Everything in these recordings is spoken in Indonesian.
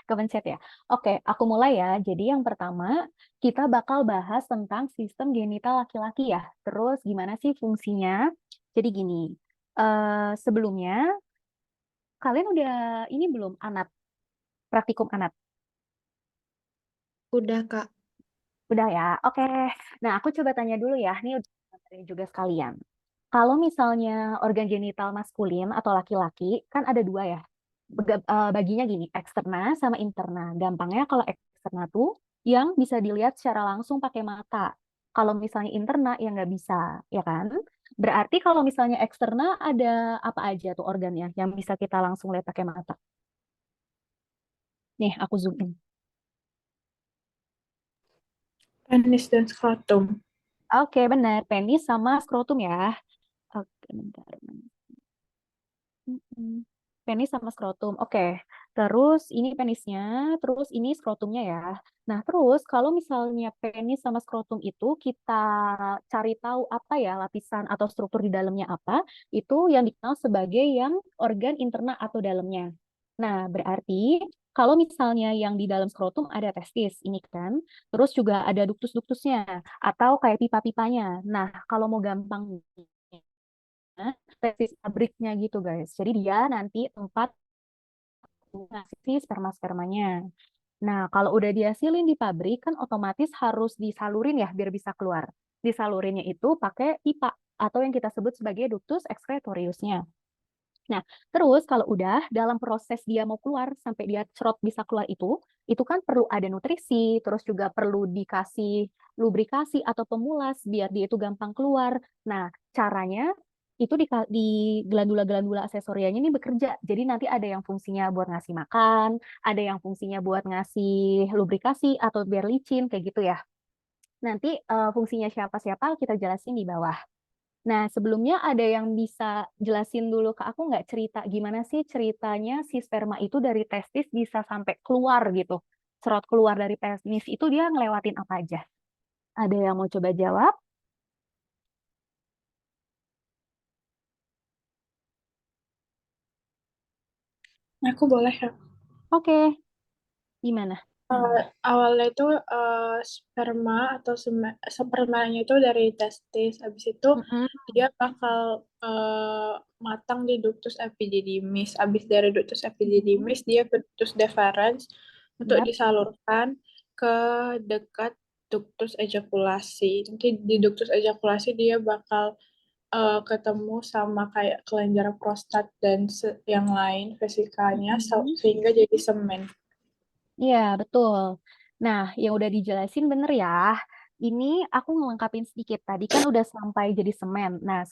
Kepencet ya. Oke, aku mulai ya. Jadi yang pertama, kita bakal bahas tentang sistem genital laki-laki ya. Terus gimana sih fungsinya? Jadi gini, sebelumnya kalian udah ini belum anat, praktikum anat? Udah, Kak. Udah ya. Oke. Nah, aku coba tanya dulu ya. Ini udah materi juga sekalian. Kalau misalnya organ genital maskulin atau laki-laki, kan ada dua ya. Baginya gini, eksterna sama interna. Gampangnya kalau eksterna tuh yang bisa dilihat secara langsung pakai mata. Kalau misalnya interna ya nggak bisa, ya kan? Berarti kalau misalnya eksterna ada apa aja tuh organnya yang bisa kita langsung lihat pakai mata. Nih, aku zoom in. Penis dan skrotum. Oke, benar. Penis sama skrotum ya. Oke, bentar. Mm-mm. Penis sama skrotum. Oke. Terus ini penisnya, terus ini skrotumnya ya. Nah, terus kalau misalnya penis sama skrotum itu kita cari tahu apa ya lapisan atau struktur di dalamnya apa, itu yang dikenal sebagai yang organ interna atau dalamnya. Nah, berarti kalau misalnya yang di dalam skrotum ada testis, ini kan, terus juga ada ductus-ductusnya atau kayak pipa-pipanya. Nah, kalau mau gampang testis pabriknya gitu guys. Jadi dia nanti tempat ngasih sperma-spermanya. Nah, kalau udah dihasilin di pabrik kan otomatis harus disalurin ya biar bisa keluar. Disalurinnya itu pakai pipa atau yang kita sebut sebagai ductus excretoriusnya. Nah, terus kalau udah dalam proses dia mau keluar sampai dia cerot bisa keluar itu kan perlu ada nutrisi, terus juga perlu dikasih lubrikasi atau pemulas biar dia itu gampang keluar. Nah, caranya itu di glandula-glandula aksesorianya ini bekerja. Jadi nanti ada yang fungsinya buat ngasih makan, ada yang fungsinya buat ngasih lubrikasi atau biar licin kayak gitu ya. Nanti fungsinya siapa-siapa kita jelasin di bawah. Nah, sebelumnya ada yang bisa jelasin dulu ke aku nggak cerita gimana sih ceritanya si sperma itu dari testis bisa sampai keluar gitu. Serot keluar dari penis itu dia ngelewatin apa aja? Ada yang mau coba jawab? Aku boleh, Kak. Oke, gimana? Awalnya itu sperma atau spermanya itu dari testis. Habis itu Mm-mm. dia bakal matang di ductus epididymis. Habis dari ductus Mm-mm. epididymis dia ke ductus deferens untuk Yap. disalurkan ke dekat ductus ejakulasi. Nanti di ductus ejakulasi dia bakal ketemu sama kayak kelenjar prostat dan yang lain vesikalnya Mm-mm. sehingga jadi semen. Iya, betul. Nah, yang udah dijelasin bener ya. Ini aku ngelengkapin sedikit. Tadi kan udah sampai jadi semen. Nah,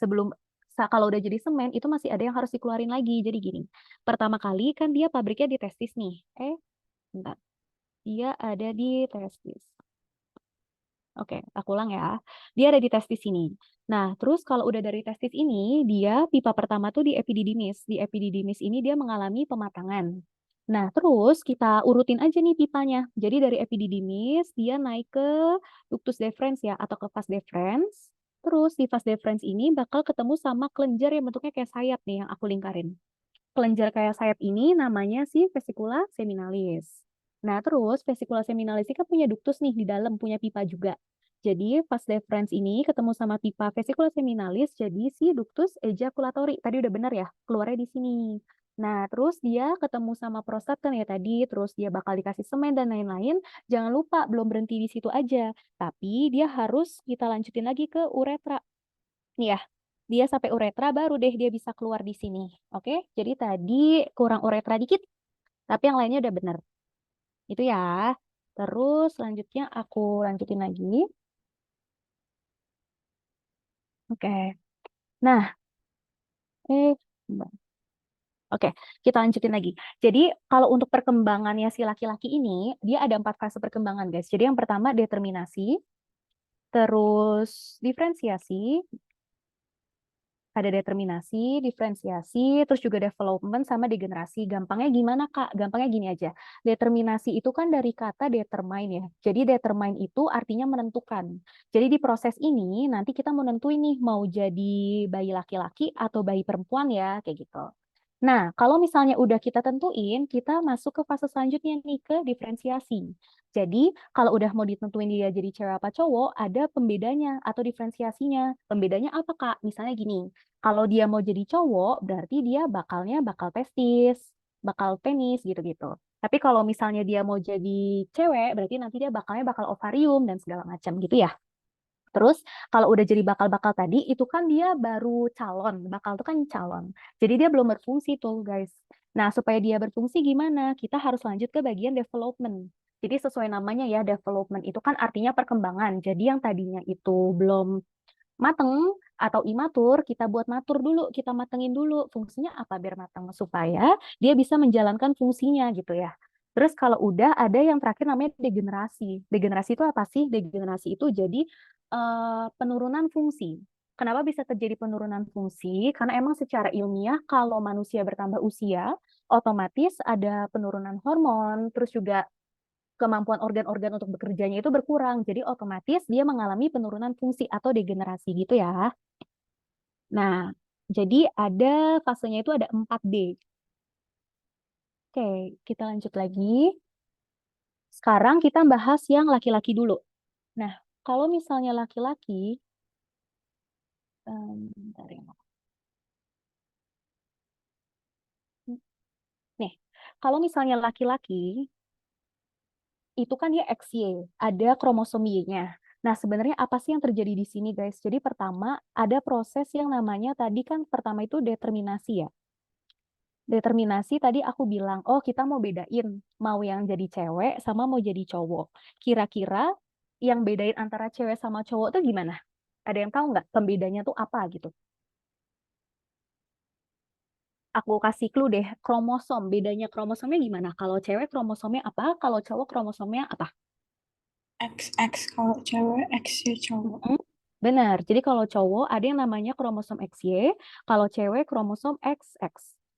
kalau udah jadi semen, itu masih ada yang harus dikeluarin lagi. Jadi gini, pertama kali kan dia pabriknya di testis nih. Bentar. Dia ada di testis. Oke, aku ulang ya. Dia ada di testis ini. Nah, terus kalau udah dari testis ini, dia pipa pertama tuh di epididymis. Di epididymis ini dia mengalami pematangan. Nah, terus kita urutin aja nih pipanya. Jadi dari epididymis dia naik ke ductus deferens ya atau ke vas deferens. Terus di vas deferens ini bakal ketemu sama kelenjar yang bentuknya kayak sayap nih yang aku lingkarin. Kelenjar kayak sayap ini namanya si vesicula seminalis. Nah, terus vesicula seminalis ini kan punya ductus nih di dalam, punya pipa juga. Jadi, vas deferens ini ketemu sama pipa vesicula seminalis, jadi si ductus ejaculatori. Tadi udah benar ya, keluarnya di sini. Nah, terus dia ketemu sama prostat kan ya tadi, terus dia bakal dikasih semen dan lain-lain. Jangan lupa, belum berhenti di situ aja. Tapi dia harus kita lanjutin lagi ke uretra. Nih ya, dia sampai uretra baru deh dia bisa keluar di sini. Oke, jadi tadi kurang uretra dikit, tapi yang lainnya udah bener. Itu ya. Terus selanjutnya aku lanjutin lagi. Oke. Nah, eh, bentar. Oke, kita lanjutin lagi. Jadi kalau untuk perkembangannya si laki-laki ini, dia ada 4 fase perkembangan, guys. Jadi yang pertama determinasi, terus diferensiasi, ada determinasi, diferensiasi, terus juga development sama degenerasi. Gampangnya gimana, Kak? Gampangnya gini aja. Determinasi itu kan dari kata determine ya. Jadi determine itu artinya menentukan. Jadi di proses ini nanti kita menentuin nih mau jadi bayi laki-laki atau bayi perempuan ya, kayak gitu. Nah, kalau misalnya udah kita tentuin, kita masuk ke fase selanjutnya nih, ke diferensiasi. Jadi, kalau udah mau ditentuin dia jadi cewek apa cowok, ada pembedanya atau diferensiasinya. Pembedanya apa, Kak? Misalnya gini, kalau dia mau jadi cowok, berarti dia bakal testis, bakal penis, gitu-gitu. Tapi kalau misalnya dia mau jadi cewek, berarti nanti dia bakal ovarium dan segala macam gitu ya. Terus kalau udah jadi bakal-bakal tadi, itu kan dia baru calon. Bakal itu kan calon. Jadi dia belum berfungsi tuh, guys. Nah, supaya dia berfungsi gimana? Kita harus lanjut ke bagian development. Jadi sesuai namanya ya, development itu kan artinya perkembangan. Jadi yang tadinya itu belum mateng atau imatur, kita buat matur dulu, kita matengin dulu fungsinya apa biar matang supaya dia bisa menjalankan fungsinya gitu ya. Terus kalau udah ada yang terakhir namanya degenerasi. Degenerasi itu apa sih? Degenerasi itu jadi penurunan fungsi. Kenapa bisa terjadi penurunan fungsi? Karena emang secara ilmiah kalau manusia bertambah usia, otomatis ada penurunan hormon, terus juga kemampuan organ-organ untuk bekerjanya itu berkurang. Jadi otomatis dia mengalami penurunan fungsi atau degenerasi gitu ya. Nah, jadi ada fasenya itu ada 4D. Oke, kita lanjut lagi. Sekarang kita bahas yang laki-laki dulu. Nah, kalau misalnya laki-laki, bentar ya. Nih, kalau misalnya laki-laki, itu kan dia XY, ada kromosom Y-nya. Nah, sebenarnya apa sih yang terjadi di sini, guys? Jadi pertama, ada proses yang namanya tadi kan pertama itu determinasi ya. Determinasi tadi aku bilang, oh kita mau bedain mau yang jadi cewek sama mau jadi cowok. Kira-kira yang bedain antara cewek sama cowok tuh gimana? Ada yang tahu nggak pembedanya tuh apa gitu? Aku kasih clue deh, kromosom. Bedanya kromosomnya gimana? Kalau cewek kromosomnya apa? Kalau cowok kromosomnya apa? XX kalau cewek, X ya cowok. Mm-mm. Benar. Jadi kalau cowok ada yang namanya kromosom XY, kalau cewek kromosom XX.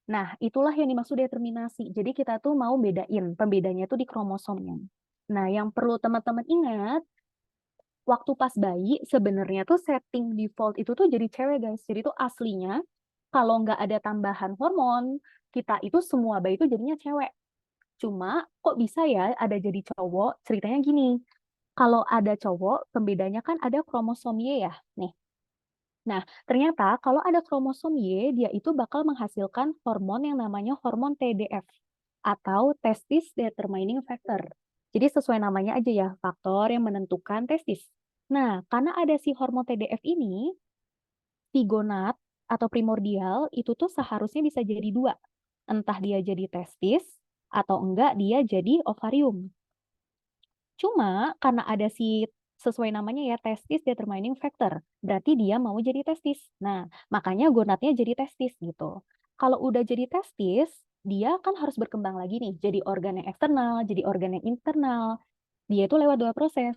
Nah, itulah yang dimaksud determinasi. Jadi kita tuh mau bedain, pembedanya tuh di kromosomnya. Nah, yang perlu teman-teman ingat, waktu pas bayi sebenarnya tuh setting default itu tuh jadi cewek, guys. Jadi tuh aslinya kalau nggak ada tambahan hormon, kita itu semua bayi itu jadinya cewek. Cuma kok bisa ya ada jadi cowok? Ceritanya gini, kalau ada cowok, pembedanya kan ada kromosom Y ya. Nih, nah, ternyata kalau ada kromosom Y, dia itu bakal menghasilkan hormon yang namanya hormon TDF atau testis determining factor. Jadi sesuai namanya aja ya, faktor yang menentukan testis. Nah, karena ada si hormon TDF ini, si gonad atau primordial itu tuh seharusnya bisa jadi dua. Entah dia jadi testis atau enggak dia jadi ovarium. Cuma karena ada si sesuai namanya ya testis determining factor, berarti dia mau jadi testis. Nah, makanya gonadnya jadi testis gitu. Kalau udah jadi testis, dia kan harus berkembang lagi nih, jadi organ yang eksternal, jadi organ yang internal. Dia itu lewat dua proses.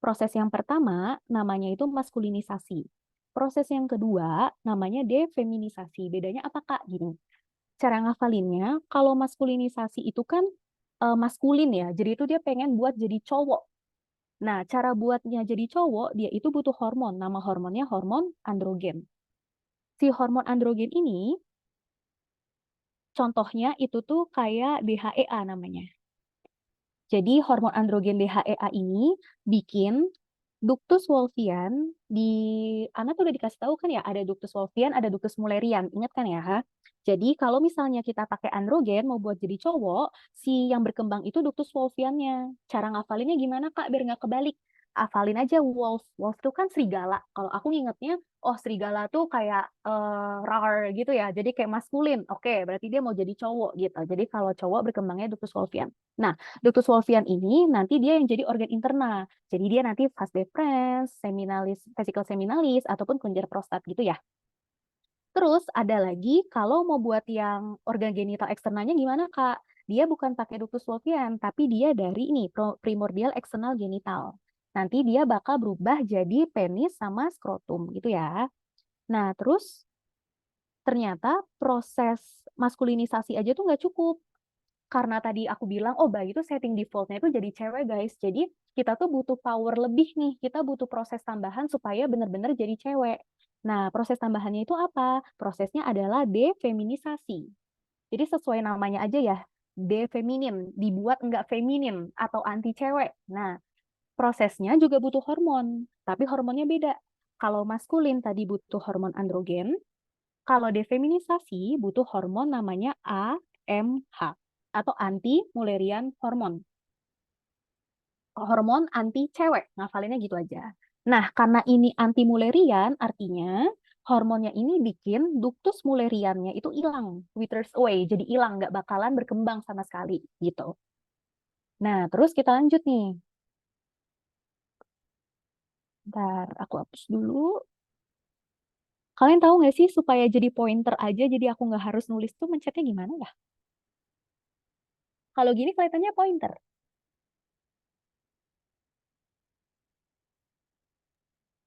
Proses yang pertama namanya itu maskulinisasi. Proses yang kedua namanya defeminisasi. Bedanya apa Kak? Gini, cara ngafalinnya, kalau maskulinisasi itu kan maskulin ya, jadi itu dia pengen buat jadi cowok. Nah, cara buatnya jadi cowok, dia itu butuh hormon. Nama hormonnya hormon androgen. Si hormon androgen ini, contohnya itu tuh kayak DHEA namanya. Jadi hormon androgen DHEA ini bikin ductus wolffian di anak tuh udah dikasih tahu kan ya ada ductus wolffian, ada ductus mullerian. Ingat kan ya? Jadi kalau misalnya kita pakai androgen mau buat jadi cowok, si yang berkembang itu ductus wolffiannya. Cara ngafalinnya gimana Kak biar nggak kebalik? Hafalin aja wolf. Wolf tuh kan serigala. Kalau aku ngingetnya, oh serigala tuh kayak rar gitu ya. Jadi kayak maskulin. Oke, berarti dia mau jadi cowok gitu. Jadi kalau cowok berkembangnya ductus wolffian. Nah, ductus wolffian ini nanti dia yang jadi organ internal. Jadi dia nanti vas deferens, seminalis, vesikel seminalis, ataupun kelenjar prostat gitu ya. Terus ada lagi kalau mau buat yang organ genital eksternalnya gimana Kak? Dia bukan pakai ductus wolffian, tapi dia dari ini primordial eksternal genital. Nanti dia bakal berubah jadi penis sama skrotum gitu ya. Nah, terus ternyata proses maskulinisasi aja tuh nggak cukup karena tadi aku bilang, oh bayi itu setting defaultnya itu jadi cewek guys. Jadi kita tuh butuh power lebih nih. Kita butuh proses tambahan supaya benar-benar jadi cewek. Nah, proses tambahannya itu apa? Prosesnya adalah defeminisasi. Jadi sesuai namanya aja ya, defeminin, dibuat nggak feminin atau anti cewek. Nah, prosesnya juga butuh hormon, tapi hormonnya beda. Kalau maskulin tadi butuh hormon androgen, kalau defeminisasi butuh hormon namanya AMH atau anti Mullerian hormon. Hormon anti cewek, ngafalinnya gitu aja. Nah, karena ini anti Mullerian, artinya hormonnya ini bikin ductus Mulleriannya itu hilang, withers away, jadi hilang, nggak bakalan berkembang sama sekali gitu. Nah, terus kita lanjut nih. Ntar aku hapus dulu. Kalian tahu nggak sih supaya jadi pointer aja, jadi aku nggak harus nulis tuh mencetnya gimana ya? Kalau gini kelihatannya pointer.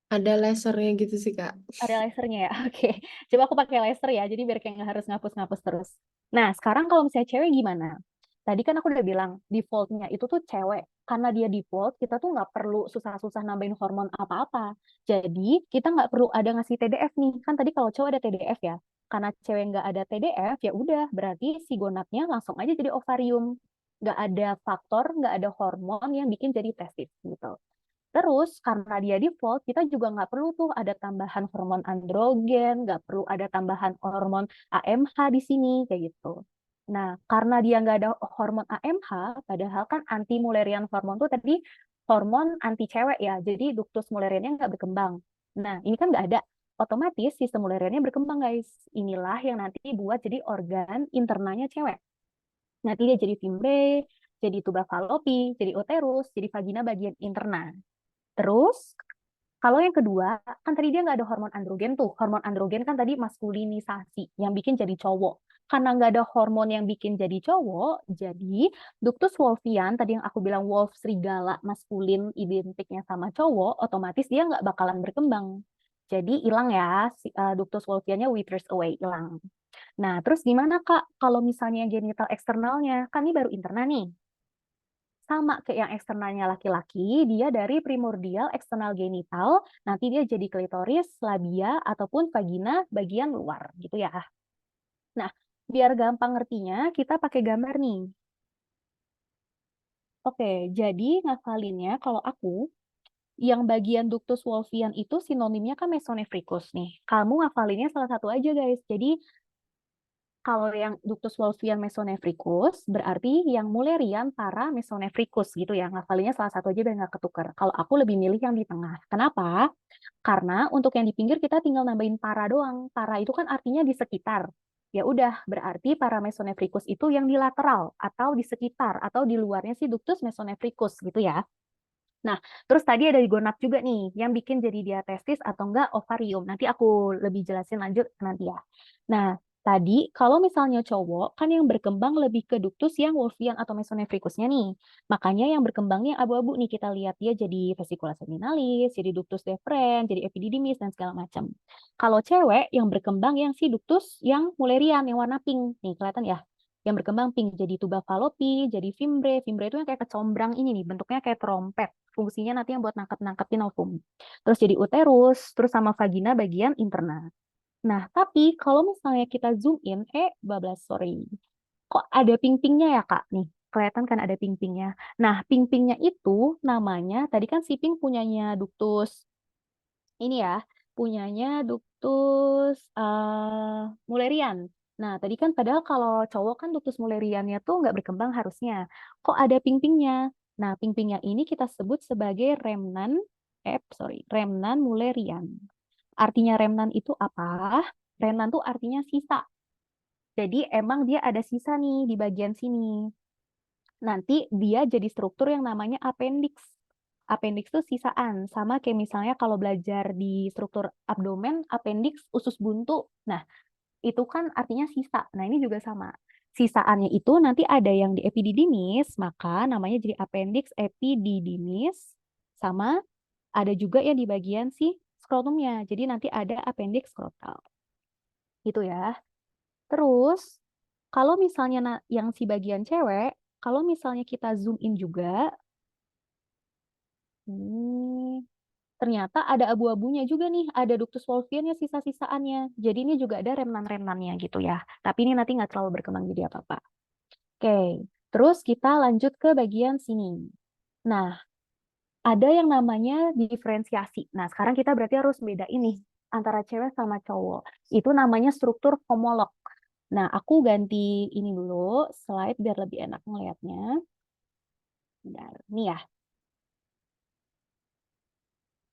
Ada lasernya gitu sih, Kak. Ada lasernya ya? Oke. Coba aku pakai laser ya, jadi biar kayak nggak harus ngapus-ngapus terus. Nah, sekarang kalau misalnya cewek gimana? Tadi kan aku udah bilang, defaultnya itu tuh cewek. Karena dia default, kita tuh nggak perlu susah-susah nambahin hormon apa-apa. Jadi, kita nggak perlu ada ngasih TDF nih. Kan tadi kalau cowok ada TDF ya. Karena cewek nggak ada TDF, ya udah. Berarti si gonadnya langsung aja jadi ovarium. Nggak ada faktor, nggak ada hormon yang bikin jadi testis gitu. Terus karena dia default, kita juga nggak perlu tuh ada tambahan hormon androgen, nggak perlu ada tambahan hormon AMH di sini kayak gitu. Nah, karena dia nggak ada hormon AMH, padahal kan anti Mullerian hormon tuh tadi hormon anti cewek ya, jadi ductus Mulleriannya nggak berkembang. Nah, ini kan nggak ada. Otomatis sistem Mulleriannya berkembang, guys. Inilah yang nanti buat jadi organ internalnya cewek. Nanti dia jadi fimbre, jadi tuba fallopi, jadi uterus, jadi vagina bagian interna. Terus, kalau yang kedua, kan tadi dia nggak ada hormon androgen tuh. Hormon androgen kan tadi maskulinisasi, yang bikin jadi cowok. Karena nggak ada hormon yang bikin jadi cowok, jadi ductus wolffian, tadi yang aku bilang wolf serigala maskulin identiknya sama cowok, otomatis dia nggak bakalan berkembang. Jadi hilang ya, ductus wolffiannya withers away, hilang. Nah, terus gimana Kak kalau misalnya genital eksternalnya? Kan ini baru interna nih. Sama kayak yang eksternalnya laki-laki, dia dari primordial eksternal genital, nanti dia jadi klitoris, labia, ataupun vagina bagian luar gitu ya. Nah, biar gampang ngertinya, kita pakai gambar nih. Oke, jadi ngafalinnya kalau aku, yang bagian ductus wolffian itu sinonimnya kan mesonephrikus nih. Kamu ngafalinnya salah satu aja guys. Jadi kalau yang ductus wolffian mesonephrikus, berarti yang Mullerian para mesonephrikus gitu ya. Ngafalinnya salah satu aja biar nggak ketukar. Kalau aku lebih milih yang di tengah. Kenapa? Karena untuk yang di pinggir kita tinggal nambahin para doang. Para itu kan artinya di sekitar. Ya udah, berarti para mesonephrikus itu yang di lateral atau di sekitar atau di luarnya si ductus mesonephrikus gitu ya. Nah, terus tadi ada gonad juga nih, yang bikin jadi dia testis atau enggak ovarium. Nanti aku lebih jelasin lanjut nanti ya. Nah, tadi kalau misalnya cowok, kan yang berkembang lebih ke ductus yang wolffian atau mesonephrikusnya nih. Makanya yang berkembangnya abu-abu nih, kita lihat dia jadi vesicula seminalis, jadi ductus deferens, jadi epididymis, dan segala macam. Kalau cewek, yang berkembang yang si ductus yang Mullerian, yang warna pink. Nih, kelihatan ya? Yang berkembang pink jadi tuba fallopi, jadi fimbre. Fimbre itu yang kayak kecombrang ini nih, bentuknya kayak trompet. Fungsinya nanti yang buat nangkep-nangkepin ovum. Terus jadi uterus, terus sama vagina bagian interna. Nah, tapi kalau misalnya kita zoom in, bablas, sorry. Kok ada ping-pingnya ya, Kak? Nih, kelihatan kan ada ping-pingnya. Nah, ping-pingnya itu namanya, tadi kan si ping punyanya ductus ini ya, punyanya ductus Mullerian. Nah, tadi kan padahal kalau cowok kan ductus Mulleriannya tuh nggak berkembang harusnya. Kok ada ping-pingnya? Nah, ping-pingnya ini kita sebut sebagai remnan Mullerian. Artinya remnan itu apa? Remnan tuh artinya sisa. Jadi emang dia ada sisa nih di bagian sini. Nanti dia jadi struktur yang namanya appendix. Appendix itu sisaan, sama kayak misalnya kalau belajar di struktur abdomen, appendix usus buntu. Nah, itu kan artinya sisa. Nah, ini juga sama. Sisaannya itu nanti ada yang di epididymis, maka namanya jadi appendix epididymis, sama ada juga yang di bagian si skrotumnya. Jadi nanti ada appendix skrotal. Itu ya. Terus, kalau misalnya yang si bagian cewek, kalau misalnya kita zoom in juga, ini ternyata ada abu-abunya juga nih, ada ductus wolffianya sisa-sisaannya. Jadi ini juga ada remnan-remnannya gitu ya. Tapi ini nanti nggak terlalu berkembang jadi apa-apa. Oke, terus kita lanjut ke bagian sini. Nah, ada yang namanya diferensiasi. Nah, sekarang kita berarti harus beda ini antara cewek sama cowok. Itu namanya struktur homolog. Nah, aku ganti ini dulu, slide biar lebih enak ngelihatnya. Bentar, nih ya.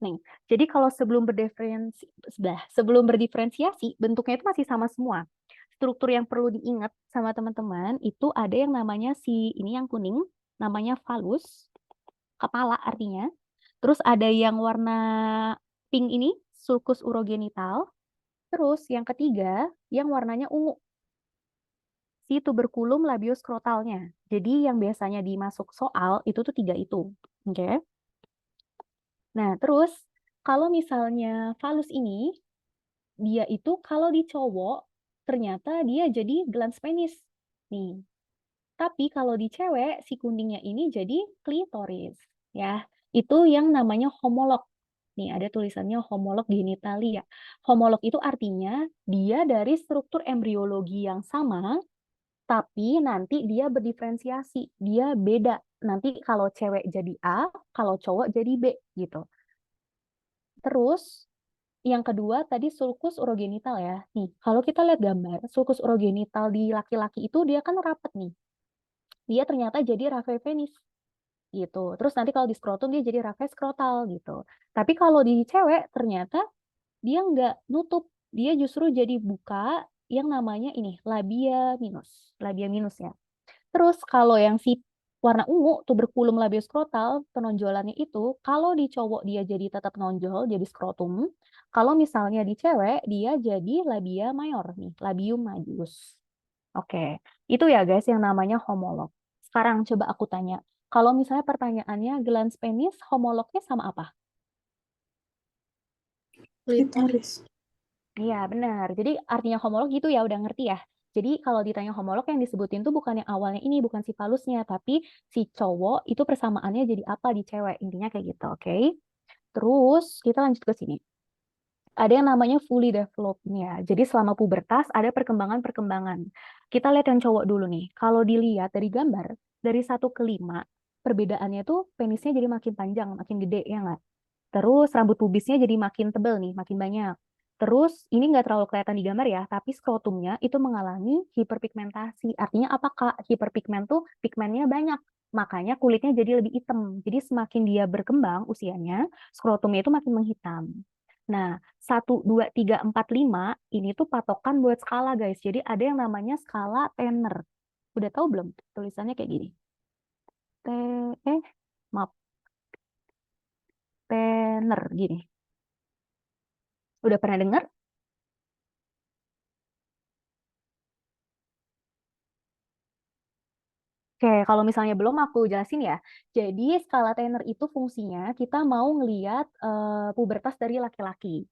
Nih, jadi kalau sebelum berdiferensiasi, bentuknya itu masih sama semua. Struktur yang perlu diingat sama teman-teman itu ada yang namanya ini yang kuning, namanya falus, kepala artinya. Terus ada yang warna pink ini, sulcus urogenital. Terus yang ketiga, yang warnanya ungu, si tuberculum labioskrotalnya. Jadi yang biasanya dimasuk soal itu tuh 3 itu. Oke. Nah, terus kalau misalnya falus ini, dia itu kalau di cowok ternyata dia jadi glans penis. Nih. Tapi kalau di cewek si kuningnya ini jadi klitoris, ya. Itu yang namanya homolog. Nih ada tulisannya homolog genitalia. Homolog itu artinya dia dari struktur embriologi yang sama, tapi nanti dia berdiferensiasi. Dia beda. Nanti kalau cewek jadi A, kalau cowok jadi B gitu. Terus yang kedua tadi sulcus urogenital ya. Nih, kalau kita lihat gambar, sulcus urogenital di laki-laki itu dia kan rapet nih. Dia ternyata jadi raphe penis gitu. Terus nanti kalau di skrotum dia jadi raphe skrotal gitu. Tapi kalau di cewek ternyata dia nggak nutup, dia justru jadi buka yang namanya ini labia minus ya. Terus kalau yang si warna ungu tuberculum labioskrotal penonjolannya itu kalau di cowok dia jadi tetap nonjol jadi skrotum, kalau misalnya di cewek dia jadi labia mayor nih, labium majus. Oke, itu ya guys yang namanya homolog. Sekarang coba aku tanya, kalau misalnya pertanyaannya glans penis homolognya sama apa? Klitoris. Iya, benar. Jadi artinya homolog gitu ya, udah ngerti ya. Jadi kalau ditanya homolog yang disebutin tuh bukan yang awalnya ini, bukan si falusnya, tapi si cowok itu persamaannya jadi apa di cewek. Intinya kayak gitu, oke? Terus kita lanjut ke sini. Ada yang namanya fully developed ya. Jadi selama pubertas ada perkembangan-perkembangan. Kita lihat yang cowok dulu nih. Kalau dilihat dari gambar, dari 1 ke 5, perbedaannya tuh penisnya jadi makin panjang, makin gede, ya nggak? Terus rambut pubisnya jadi makin tebal nih, makin banyak. Terus ini nggak terlalu kelihatan di gambar ya, tapi skrotumnya itu mengalami hiperpigmentasi. Artinya apa Kak? Hiperpigment tuh pigmennya banyak. Makanya kulitnya jadi lebih hitam. Jadi semakin dia berkembang usianya, skrotumnya itu makin menghitam. Nah, 1, 2, 3, 4, 5 ini tuh patokan buat skala guys. Jadi ada yang namanya skala Tanner. Udah tahu belum? Tulisannya kayak gini. T maaf, Tanner gini. Udah pernah dengar? Oke, kalau misalnya belum aku jelasin ya. Jadi skala Tanner itu fungsinya kita mau ngeliat pubertas dari laki-laki.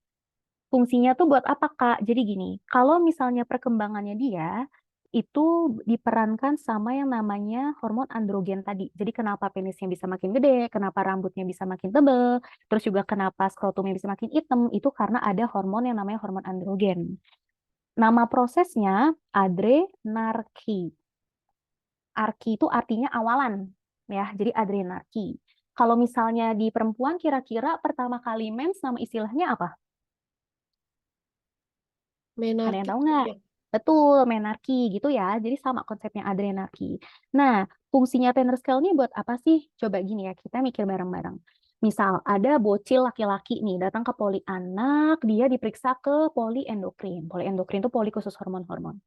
Fungsinya tuh buat apa, Kak? Jadi gini, kalau misalnya perkembangannya dia itu diperankan sama yang namanya hormon androgen tadi. Jadi kenapa penisnya bisa makin gede, kenapa rambutnya bisa makin tebal, terus juga kenapa skrotumnya bisa makin hitam, itu karena ada hormon yang namanya hormon androgen. Nama prosesnya adrenarki. Arki itu artinya awalan, ya. Jadi adrenarki. Kalau misalnya di perempuan kira-kira pertama kali mens nama istilahnya apa? Ada yang Menarki. tahu nggak? Betul, menarki gitu ya. Jadi sama konsepnya adrenarki. Nah, fungsinya Tanner scale ini buat apa sih? Coba gini ya, kita mikir bareng-bareng. Misal ada bocil laki-laki nih datang ke poli anak, dia diperiksa ke poli endokrin. Poli endokrin itu poli khusus hormon-hormon.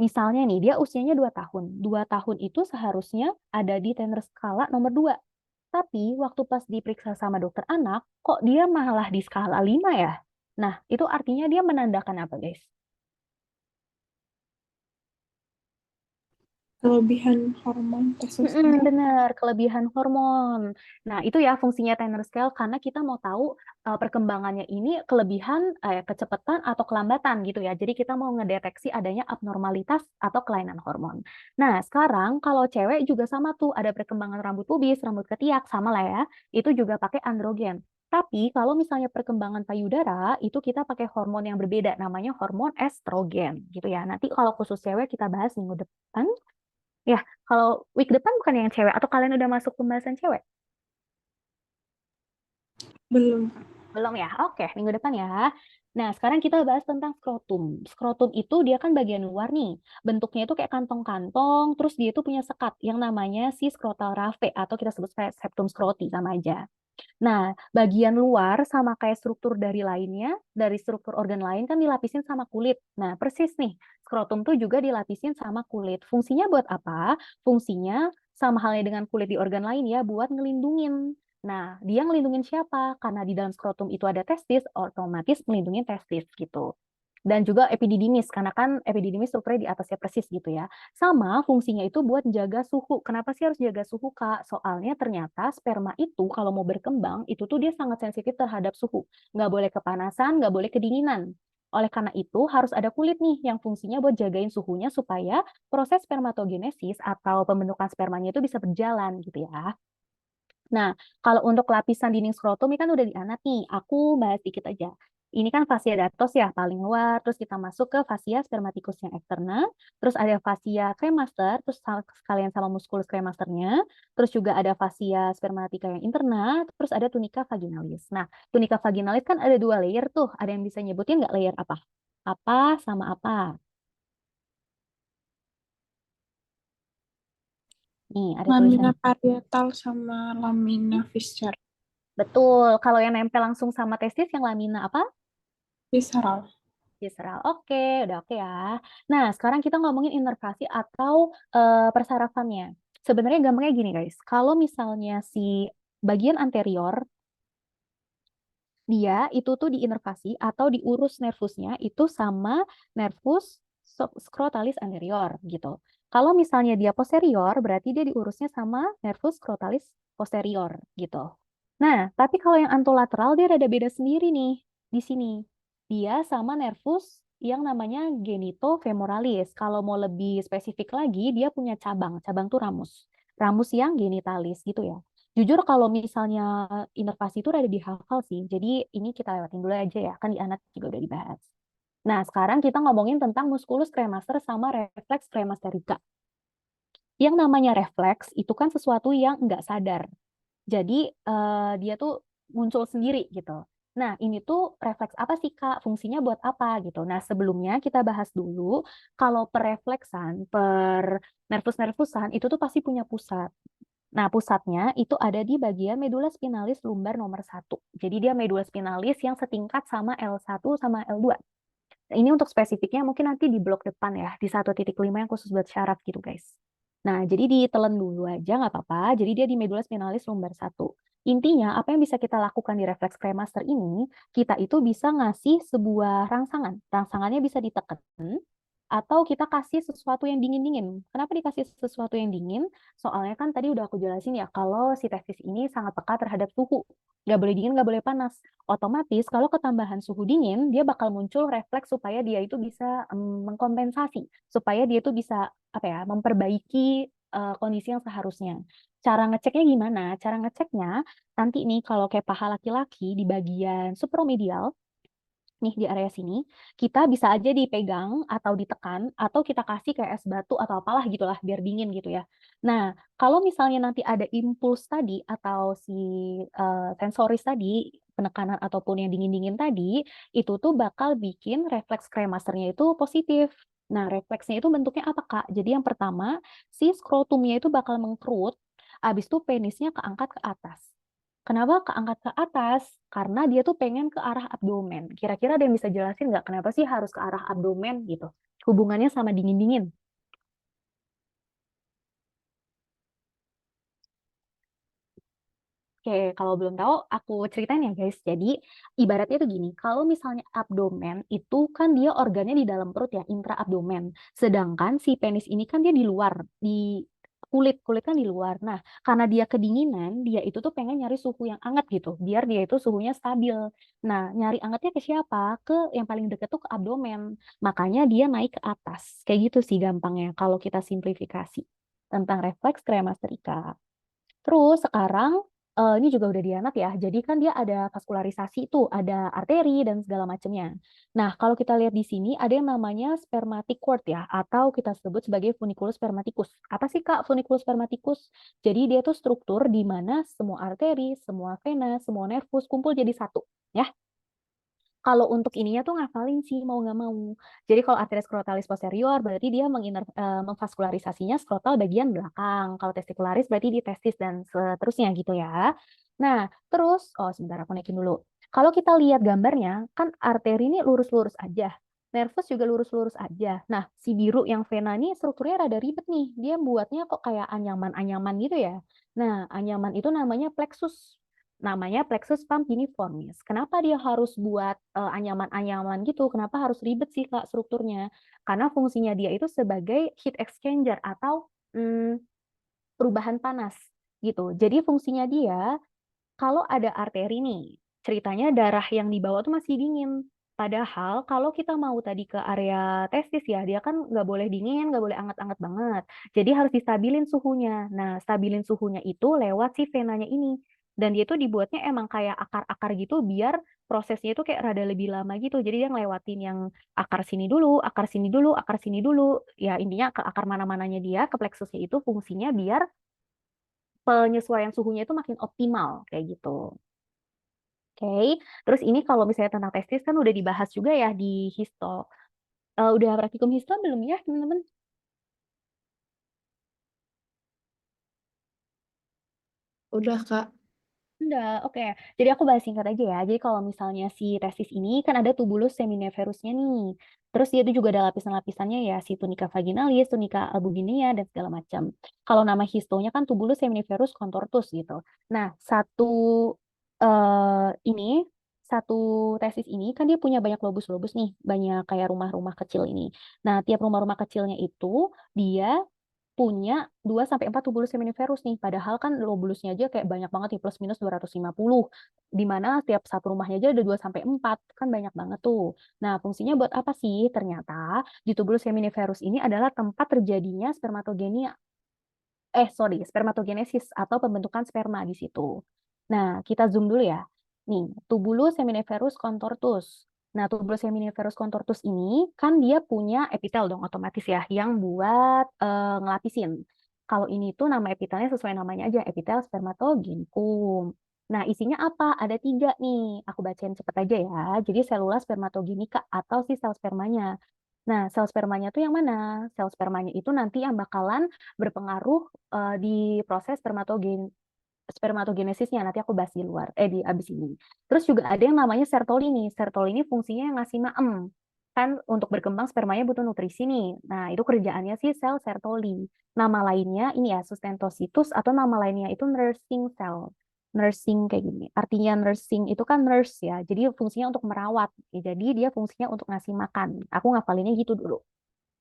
Misalnya nih, dia usianya 2 tahun. 2 tahun itu seharusnya ada di Tanner skala nomor 2. Tapi waktu pas diperiksa sama dokter anak, kok dia malah di skala 5 ya? Nah, itu artinya dia menandakan apa, guys? Kelebihan hormon testosteron. Benar, kelebihan hormon. Nah, itu ya fungsinya Tanner scale karena kita mau tahu perkembangannya ini kelebihan, kecepatan atau kelambatan gitu ya. Jadi kita mau ngedeteksi adanya abnormalitas atau kelainan hormon. Nah, sekarang kalau cewek juga sama tuh, ada perkembangan rambut pubis, rambut ketiak, sama lah ya. Itu juga pakai androgen. Tapi kalau misalnya perkembangan payudara itu kita pakai hormon yang berbeda, namanya hormon estrogen gitu ya. Nanti kalau khusus cewek kita bahas minggu depan. Ya, kalau week depan bukan yang cewek atau kalian udah masuk pembahasan cewek? Belum. Belum ya? Oke, minggu depan ya. Nah, sekarang kita bahas tentang skrotum. Skrotum itu dia kan bagian luar nih. Bentuknya itu kayak kantong-kantong, terus dia itu punya sekat yang namanya si scrotal raphe atau kita sebut septum scroti sama aja. Nah, bagian luar sama kayak struktur dari lainnya, dari struktur organ lain kan dilapisin sama kulit. Nah, persis nih, skrotum tuh juga dilapisin sama kulit. Fungsinya buat apa? Fungsinya sama halnya dengan kulit di organ lain ya, buat ngelindungin. Nah, dia ngelindungin siapa? Karena di dalam skrotum itu ada testis, otomatis melindungi testis gitu. Dan juga epididymis, karena kan epididymis strukturnya di atasnya persis gitu ya. Sama fungsinya itu buat jaga suhu. Kenapa sih harus jaga suhu, Kak? Soalnya ternyata sperma itu kalau mau berkembang, itu tuh dia sangat sensitif terhadap suhu. Nggak boleh kepanasan, nggak boleh kedinginan. Oleh karena itu, harus ada kulit nih yang fungsinya buat jagain suhunya supaya proses spermatogenesis atau pembentukan spermanya itu bisa berjalan gitu ya. Nah, kalau untuk lapisan dinding skrotum ini kan udah dianat nih. Aku bahas dikit aja. Ini kan fascia datos ya, paling luar. Terus kita masuk ke fascia spermaticus yang eksterna. Terus ada fascia cremaster, terus sekalian sama musculus cremasternya. Terus juga ada fascia spermatica yang interna. Terus ada tunica vaginalis. Nah, tunica vaginalis kan ada 2 layer tuh. Ada yang bisa nyebutin nggak layer apa? Apa sama apa? Nih, ada Lamina tulisannya. parietal sama lamina visceral. Betul. Kalau yang nempel langsung sama testis yang lamina apa? Visceral. Visceral. Oke, udah oke ya. Nah, sekarang kita ngomongin inervasi atau persarafannya. Sebenarnya gampangnya gini guys, kalau misalnya si bagian anterior dia itu tuh diinervasi atau diurus nervusnya itu sama nervus scrotalis anterior gitu. Kalau misalnya dia posterior, berarti dia diurusnya sama nervus scrotalis posterior gitu. Nah, tapi kalau yang antolateral dia ada beda sendiri nih di sini. Dia sama nervus yang namanya genitofemoralis. Kalau mau lebih spesifik lagi, dia punya cabang. Cabang tuh ramus. Ramus yang genitalis gitu ya. Jujur kalau misalnya inervasi itu rada dihafal sih. Jadi ini kita lewatin dulu aja ya. Kan di anak juga udah dibahas. Nah, sekarang kita ngomongin tentang musculus cremaster sama reflex cremasterika. Yang namanya refleks itu kan sesuatu yang nggak sadar. Jadi dia tuh muncul sendiri gitu. Nah, ini tuh refleks apa sih, Kak? Fungsinya buat apa gitu. Nah, sebelumnya kita bahas dulu kalau perrefleksan, per nervus-nervusan itu tuh pasti punya pusat. Nah, pusatnya itu ada di bagian medula spinalis lumbar nomor 1. Jadi dia medula spinalis yang setingkat sama L1 sama L2. Nah, ini untuk spesifiknya mungkin nanti di blok depan ya, di 1.5 yang khusus buat syaraf gitu guys. Nah, jadi ditelan dulu aja nggak apa-apa. Jadi dia di medula spinalis lumbar 1. Intinya, apa yang bisa kita lakukan di refleks cremaster ini, kita itu bisa ngasih sebuah rangsangan. Rangsangannya bisa ditekan, atau kita kasih sesuatu yang dingin-dingin. Kenapa dikasih sesuatu yang dingin? Soalnya kan tadi udah aku jelasin ya, kalau si testis ini sangat peka terhadap suhu. Nggak boleh dingin, nggak boleh panas. Otomatis kalau ketambahan suhu dingin, dia bakal muncul refleks supaya dia itu bisa mengkompensasi. Supaya dia itu bisa apa ya, memperbaiki kondisi yang seharusnya. Cara ngeceknya gimana? Cara ngeceknya, nanti nih kalau kayak paha laki-laki di bagian supromedial, nih di area sini, kita bisa aja dipegang atau ditekan atau kita kasih kayak es batu atau apalah gitulah biar dingin gitu ya. Nah, kalau misalnya nanti ada impuls tadi atau si sensoris tadi, penekanan ataupun yang dingin-dingin tadi, itu tuh bakal bikin refleks kremasternya itu positif. Nah, refleksnya itu bentuknya apa, Kak? Jadi yang pertama, si skrotumnya itu bakal mengkerut, abis itu penisnya keangkat ke atas. Kenapa keangkat ke atas? Karena dia tuh pengen ke arah abdomen. Kira-kira ada yang bisa jelasin nggak kenapa sih harus ke arah abdomen gitu? Hubungannya sama dingin-dingin. Oke, kalau belum tahu, aku ceritain ya guys. Jadi, ibaratnya tuh gini, kalau misalnya abdomen itu kan dia organnya di dalam perut ya, intraabdomen. Sedangkan si penis ini kan dia di luar, di kulit kan di luar. Nah, karena dia kedinginan, dia itu tuh pengen nyari suhu yang hangat gitu, biar dia itu suhunya stabil. Nah, nyari hangatnya ke siapa? Ke yang paling deket tuh ke abdomen. Makanya dia naik ke atas. Kayak gitu sih gampangnya kalau kita simplifikasi tentang refleks kremasterika. Terus sekarang Ini juga udah dianat ya. Jadi kan dia ada vaskularisasi itu, ada arteri dan segala macamnya. Nah, kalau kita lihat di sini ada yang namanya spermatic cord ya, atau kita sebut sebagai funiculus spermaticus. Apa sih Kak funiculus spermaticus? Jadi dia tuh struktur di mana semua arteri, semua vena, semua nervus kumpul jadi satu. Ya, kalau untuk ininya tuh ngafalin sih mau nggak mau. Jadi kalau arteria scrotalis posterior berarti dia memvaskularisasinya skrotal bagian belakang. Kalau testicularis berarti di testis dan seterusnya gitu ya. Nah, terus sebentar aku naikin dulu. Kalau kita lihat gambarnya, kan arteri ini lurus-lurus aja. Nervus juga lurus-lurus aja. Nah, si biru yang vena ini strukturnya rada ribet nih. Dia buatnya kok kayak anyaman-anyaman gitu ya. Nah, anyaman itu namanya plexus pampiniformis. Kenapa dia harus buat anyaman-anyaman gitu? Kenapa harus ribet sih Kak strukturnya? Karena fungsinya dia itu sebagai heat exchanger atau perubahan panas gitu. Jadi fungsinya dia kalau ada arteri nih, ceritanya darah yang dibawa tuh masih dingin. Padahal kalau kita mau tadi ke area testis ya, dia kan nggak boleh dingin, nggak boleh anget-anget banget. Jadi harus distabilin suhunya. Nah, stabilin suhunya itu lewat si venanya ini. Dan dia tuh dibuatnya emang kayak akar-akar gitu biar prosesnya itu kayak rada lebih lama gitu. Jadi dia ngelewatin yang akar sini dulu, akar sini dulu, akar sini dulu. Ya intinya ke akar mana-mananya dia, ke plexusnya itu fungsinya biar penyesuaian suhunya itu makin optimal kayak gitu. Oke, terus ini kalau misalnya tentang testis kan udah dibahas juga ya di histo. Udah praktikum histo belum ya, teman-teman? Udah, Kak. Udah, oke. Jadi aku bahas singkat aja ya. Jadi kalau misalnya si testis ini kan ada tubulus seminiferusnya nih. Terus dia itu juga ada lapisan-lapisannya ya, si tunica vaginalis, tunica albuginea, dan segala macam. Kalau nama histonya kan tubulus seminiferus contortus gitu. Nah, ini satu testis ini kan dia punya banyak lobus-lobus nih, banyak kayak rumah-rumah kecil ini. Nah, tiap rumah-rumah kecilnya itu dia punya 2 sampai 4 tubulus seminiferus nih. Padahal kan lobulusnya aja kayak banyak banget nih plus minus 250. Di mana tiap satu rumahnya aja ada 2 sampai 4. Kan banyak banget tuh. Nah, fungsinya buat apa sih? Ternyata di tubulus seminiferus ini adalah tempat terjadinya spermatogenia spermatogenesis atau pembentukan sperma di situ. Nah, kita zoom dulu ya. Nih, tubulus seminiferus contortus. Nah, tubulus seminiferus contortus ini kan dia punya epitel dong otomatis ya, yang buat ngelapisin. Kalau ini tuh nama epitelnya sesuai namanya aja, epitel spermatogenicum. Nah, isinya apa? Ada 3 nih. Aku bacain cepet aja ya. Jadi selula spermatogenika atau si sel spermanya. Nah, sel spermanya tuh yang mana? Sel spermanya itu nanti yang bakalan berpengaruh di proses spermatogenesisnya. Nanti aku bahas di luar, di abis ini. Terus juga ada yang namanya sertoli nih. Sertoli ini fungsinya yang ngasih maem. Kan untuk berkembang spermanya butuh nutrisi nih. Nah, itu kerjaannya sih sel sertoli. Nama lainnya ini ya, sustentositus atau nama lainnya itu nursing cell. Nursing kayak gini. Artinya nursing itu kan nurse ya. Jadi fungsinya untuk merawat. Ya, jadi dia fungsinya untuk ngasih makan. Aku ngapalinnya gitu dulu.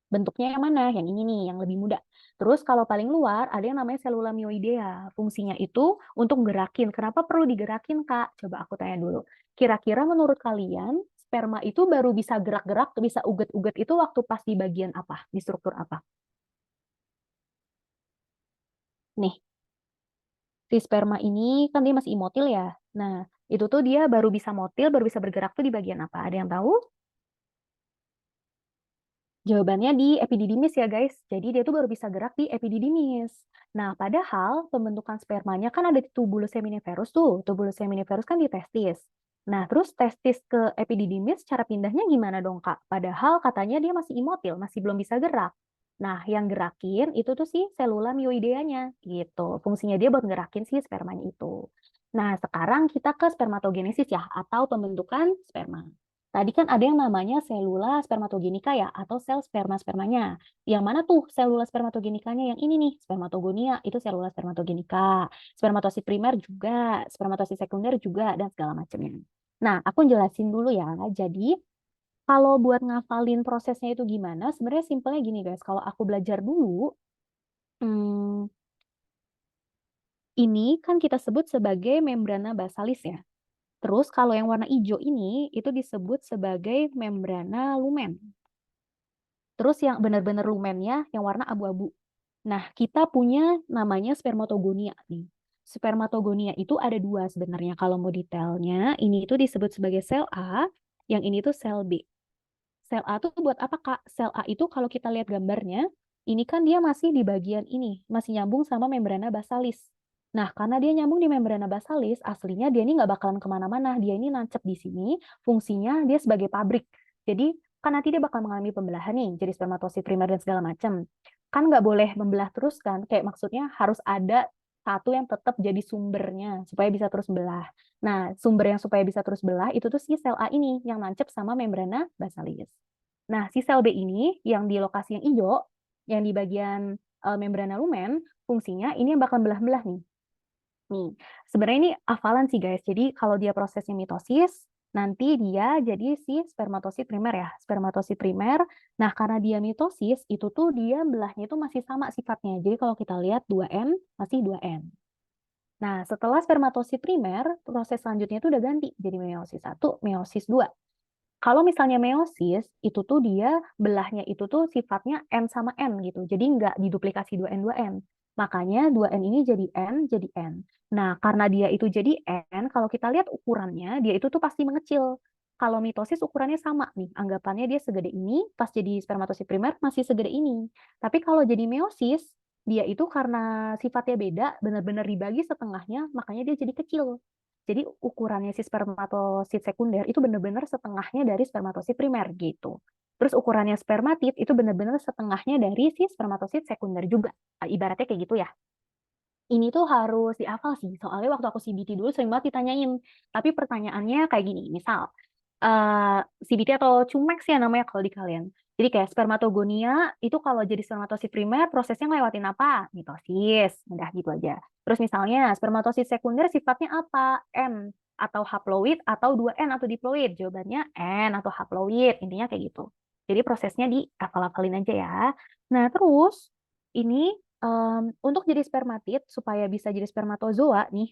Bentuknya yang mana? Yang ini nih, yang lebih muda. Terus kalau paling luar ada yang namanya selula myoidea. Fungsinya itu untuk gerakin. Kenapa perlu digerakin, Kak? Coba aku tanya dulu. Kira-kira menurut kalian sperma itu baru bisa gerak-gerak, bisa uget-uget itu waktu pas di bagian apa? Di struktur apa? Nih, si sperma ini kan dia masih imotil ya. Nah, itu tuh dia baru bisa motil, baru bisa bergerak tuh di bagian apa? Ada yang tahu? Jawabannya di epididymis ya guys. Jadi dia tuh baru bisa gerak di epididymis. Nah, padahal pembentukan spermanya kan ada di tubulus seminiferus tuh. Tubulus seminiferus kan di testis. Nah, terus testis ke epididymis cara pindahnya gimana dong, Kak? Padahal katanya dia masih imotil, masih belum bisa gerak. Nah, yang gerakin itu tuh si selula myoideanya gitu. Fungsinya dia buat gerakin si spermanya itu. Nah, sekarang kita ke spermatogenesis ya, atau pembentukan sperma. Tadi kan ada yang namanya selula spermatogenika ya, atau sel sperma-spermanya. Yang mana tuh selula spermatogenikanya? Yang ini nih, spermatogonia, itu selula spermatogenika. Spermatosit primer juga, spermatosit sekunder juga, dan segala macamnya. Nah, aku jelasin dulu ya. Jadi, kalau buat ngafalin prosesnya itu gimana, sebenarnya simpelnya gini guys. Kalau aku belajar dulu, hmm, ini kan kita sebut sebagai membrana basalis ya. Terus kalau yang warna hijau ini itu disebut sebagai membrana lumen. Terus yang benar-benar lumennya yang warna abu-abu. Nah, kita punya namanya spermatogonia nih. spermatogonia itu ada dua sebenarnya kalau mau detailnya. Ini itu disebut sebagai sel A, yang ini tuh sel B. Sel A tuh buat apa, Kak? Sel A itu kalau kita lihat gambarnya, ini kan dia masih di bagian ini, masih nyambung sama membrana basalis. Nah, karena dia nyambung di membrana basalis, aslinya dia ini nggak bakalan kemana-mana. Dia ini nancep di sini, fungsinya dia sebagai pabrik. Jadi, kan nanti dia bakal mengalami pembelahan nih, jadi spermatosit primer dan segala macam. Kan nggak boleh membelah terus kan, kayak maksudnya harus ada satu yang tetap jadi sumbernya, supaya bisa terus belah. Nah, sumber yang supaya bisa terus belah itu tuh si sel A ini, yang nancep sama membrana basalis. Nah, si sel B ini, yang di lokasi yang hijau, yang di bagian membrana lumen, fungsinya ini yang bakal belah-belah nih. Nih, sebenarnya ini hafalan sih guys. Jadi kalau dia prosesnya mitosis, nanti dia jadi si spermatosit primer ya. Spermatosit primer. Nah, karena dia mitosis, itu tuh dia belahnya itu masih sama sifatnya. Jadi kalau kita lihat 2N, masih 2N. Nah, setelah spermatosit primer, proses selanjutnya itu udah ganti. Jadi meiosis 1, meiosis 2. Kalau misalnya meiosis, itu tuh dia belahnya itu tuh sifatnya N sama N gitu. Jadi nggak diduplikasi 2N, 2N. Makanya 2N ini jadi N, jadi N. Nah, karena dia itu jadi N, kalau kita lihat ukurannya, dia itu tuh pasti mengecil. Kalau mitosis ukurannya sama nih, anggapannya dia segede ini, pas jadi spermatosit primer masih segede ini. Tapi kalau jadi meiosis, dia itu karena sifatnya beda, benar-benar dibagi setengahnya, makanya dia jadi kecil. Jadi ukurannya si spermatosit sekunder itu benar-benar setengahnya dari spermatosit primer gitu. Terus ukurannya spermatid itu benar-benar setengahnya dari si spermatosit sekunder juga. Ibaratnya kayak gitu ya. Ini tuh harus dihafal sih. Soalnya waktu aku CBT dulu sering banget ditanyain. Tapi pertanyaannya kayak gini. Misal, CBT atau Cumex ya namanya kalau di kalian. Jadi kayak spermatogonia itu kalau jadi spermatosit primer prosesnya ngelewatin apa? Mitosis, udah gitu aja. Terus misalnya spermatosit sekunder sifatnya apa? N atau haploid atau 2N atau diploid. Jawabannya N atau haploid. Intinya kayak gitu. Jadi prosesnya dihafal-hafalin aja ya. Nah, terus ini untuk jadi spermatid supaya bisa jadi spermatozoa nih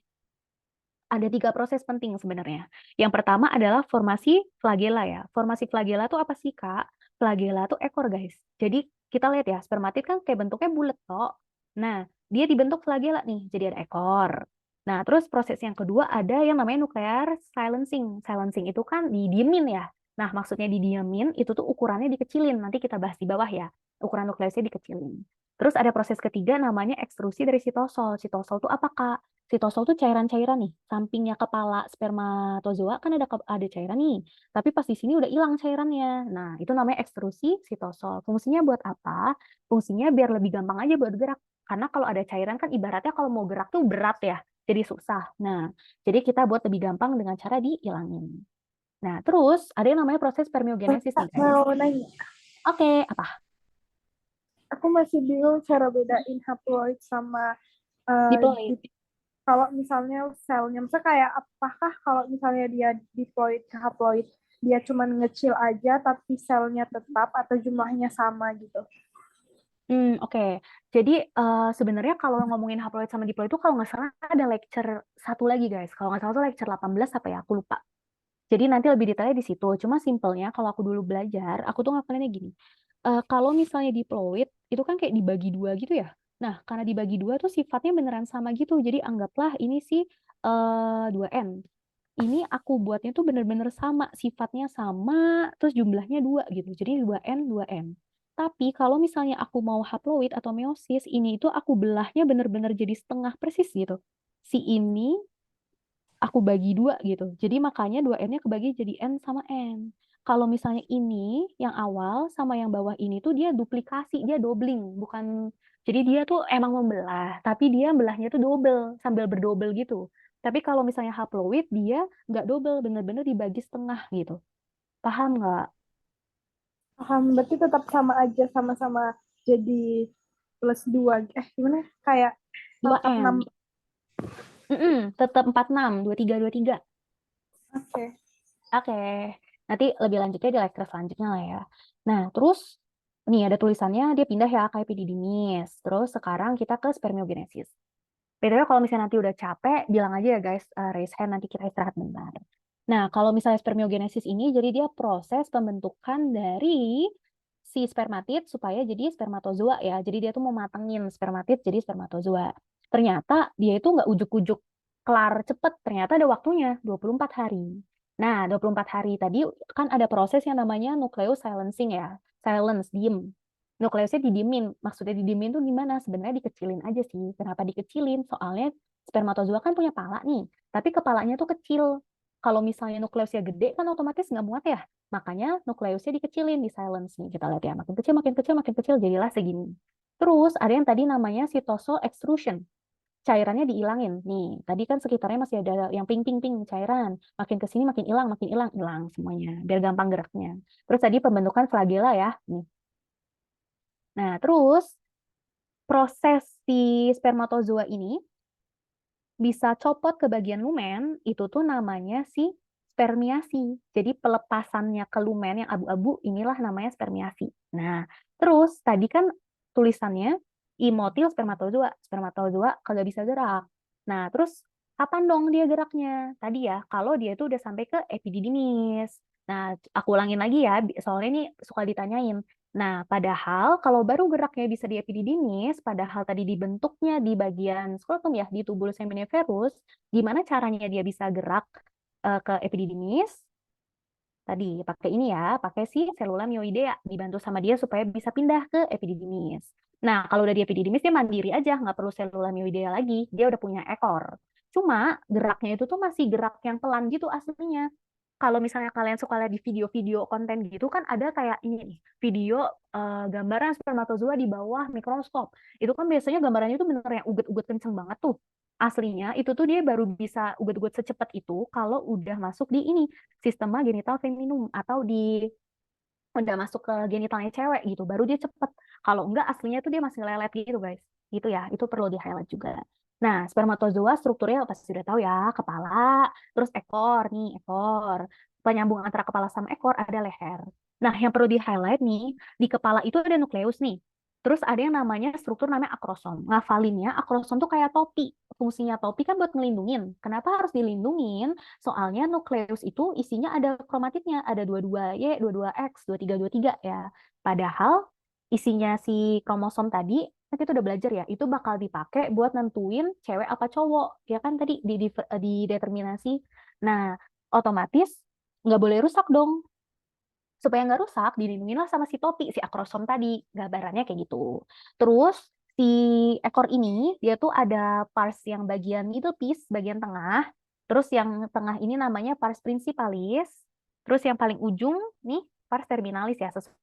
ada 3 proses penting sebenarnya. Yang pertama adalah formasi flagela ya. Formasi flagela tuh apa sih, Kak? Flagela tuh ekor, guys. Jadi kita lihat ya, spermatid kan kayak bentuknya bulat kok. Nah, dia dibentuk flagela nih, jadi ada ekor. Nah, terus proses yang kedua ada yang namanya nuclear silencing. Silencing itu kan didiemin ya. Nah, maksudnya didiemin itu tuh ukurannya dikecilin. Nanti kita bahas di bawah ya. Ukuran nukleusnya dikecilin. Terus ada proses ketiga namanya ekstrusi dari sitosol. Sitosol tuh apa, Kak? Sitosol tuh cairan-cairan nih, sampingnya kepala spermatozoa kan ada cairan nih, tapi pas di sini udah hilang cairannya. Nah, itu namanya ekstrusi sitosol. Fungsinya buat apa? Fungsinya biar lebih gampang aja buat gerak. Karena kalau ada cairan kan ibaratnya kalau mau gerak tuh berat ya, jadi susah. Nah, jadi kita buat lebih gampang dengan cara dihilangin. Nah, terus ada yang namanya proses spermiogenesis nih, Kak, guys. mau nanya. Oke, apa? Aku masih bingung cara bedain haploid sama Diploid. kalau misalnya selnya. Misalnya kayak apakah kalau misalnya dia diploid ke haploid, dia cuma ngecil aja tapi selnya tetap atau jumlahnya sama gitu. Oke. Jadi sebenarnya kalau ngomongin haploid sama diploid itu kalau nggak salah ada lecture satu lagi guys. Kalau nggak salah itu lecture 18 apa ya, aku lupa. Jadi nanti lebih detailnya di situ. Cuma simpelnya kalau aku dulu belajar, aku tuh ngapalinnya gini. Kalau misalnya diploid itu kan kayak dibagi dua gitu ya. Nah, karena dibagi dua tuh sifatnya beneran sama gitu. Jadi anggaplah ini sih 2N. Ini aku buatnya tuh bener-bener sama, sifatnya sama, terus jumlahnya 2 gitu. Jadi 2N, 2N. Tapi kalau misalnya aku mau haploid atau meiosis, ini itu aku belahnya bener-bener jadi setengah persis gitu. Si ini aku bagi 2 gitu. Jadi makanya 2N-nya kebagi jadi N sama N. Kalau misalnya ini yang awal sama yang bawah ini tuh dia duplikasi, dia doubling, bukan. Jadi dia tuh emang membelah, tapi dia belahnya tuh double, sambil berdouble gitu. Tapi kalau misalnya haploid dia nggak double, bener-bener dibagi setengah gitu. Paham nggak? Paham, berarti tetap sama aja, sama-sama jadi plus 2. Gimana? Kayak tetap 6. 2N. Tetap 46, 23, 23. Oke. Oke, nanti lebih lanjutnya di lecture selanjutnya lah ya. Nah, terus nih ada tulisannya dia pindah ya ke epididymis. Terus sekarang kita ke spermiogenesis. BTW kalau misalnya nanti udah capek, bilang aja ya guys, raise hand nanti kita istirahat bentar. Nah, kalau misalnya spermiogenesis ini jadi dia proses pembentukan dari si spermatid supaya jadi spermatozoa ya. Jadi dia tuh mau matengin spermatid jadi spermatozoa. ternyata dia itu nggak ujuk-ujuk kelar cepet, ternyata ada waktunya 24 hari. Nah, 24 hari tadi kan ada proses yang namanya nucleus silencing ya. Silence, diem. Nukleusnya didiemin. Maksudnya didiemin tuh gimana? Sebenarnya dikecilin aja sih. Kenapa dikecilin? Soalnya spermatozoa kan punya pala nih, tapi kepalanya tuh kecil. Kalau misalnya nukleusnya gede kan otomatis nggak muat ya. Makanya nukleusnya dikecilin, di silence nih. Kita lihat ya, makin kecil, makin kecil, makin kecil, jadilah segini. Terus ada yang tadi namanya cytosol extrusion. Cairannya dihilangin. Nih, tadi kan sekitarnya masih ada yang ping-ping-ping cairan. Makin ke sini makin hilang, hilang semuanya. Biar gampang geraknya. Terus tadi pembentukan flagella ya. Nih. Nah, terus proses si spermatozoa ini bisa copot ke bagian lumen, itu tuh namanya si spermiasi. Jadi pelepasannya ke lumen yang abu-abu, inilah namanya spermiasi. Nah, terus tadi kan tulisannya imotil spermatozoa. Spermatozoa kagak bisa gerak. Nah, terus kapan dong dia geraknya? Tadi ya, kalau dia itu udah sampai ke epididymis. Nah, aku ulangin lagi ya, soalnya ini suka ditanyain. Nah, padahal kalau baru geraknya bisa di epididymis, padahal tadi dibentuknya di bagian skrotum ya, di tubulus seminiferus, gimana caranya dia bisa gerak ke epididymis? Tadi pakai ini ya, pakai si selula myoidea, dibantu sama dia supaya bisa pindah ke epididymis. Nah, kalau udah di epididymis dia mandiri aja, nggak perlu selula myoidea lagi, dia udah punya ekor. Cuma geraknya itu tuh masih gerak yang pelan gitu aslinya. Kalau misalnya kalian suka lihat di video-video konten gitu kan ada kayak ini nih, video gambaran spermatozoa di bawah mikroskop. Itu kan biasanya gambarannya itu bener yang uget-uget kenceng banget tuh. Aslinya itu tuh dia baru bisa uget-uget secepat itu kalau udah masuk di ini sistema genital feminum atau di udah masuk ke genitalnya cewek gitu, baru dia cepet. Kalau enggak aslinya tuh dia masih lelet gitu guys. Gitu ya, itu perlu di highlight juga. Nah, spermatozoa strukturnya pasti sudah tahu ya, kepala, terus ekor nih, ekor. Penyambung antara kepala sama ekor ada leher. Nah, yang perlu di highlight nih, di kepala itu ada nukleus nih. Terus ada yang namanya struktur namanya akrosom. Ngafalinnya, akrosom tuh kayak topi. Fungsinya topi kan buat ngelindungin. Kenapa harus dilindungin? Soalnya nukleus itu isinya ada kromatidnya, ada 22Y, 22X, 23, 23 ya. Padahal isinya si kromosom tadi, kan kita udah belajar ya, itu bakal dipakai buat nentuin cewek apa cowok. Ya kan tadi di determinasi. Nah, otomatis nggak boleh rusak dong. Supaya nggak rusak, dilindungilah sama si topi, si akrosom tadi. Gambarannya kayak gitu. Terus, si ekor ini, dia tuh ada pars yang bagian middle piece, bagian tengah. Terus yang tengah ini namanya pars principalis. Terus yang paling ujung, nih, pars terminalis ya, sesuai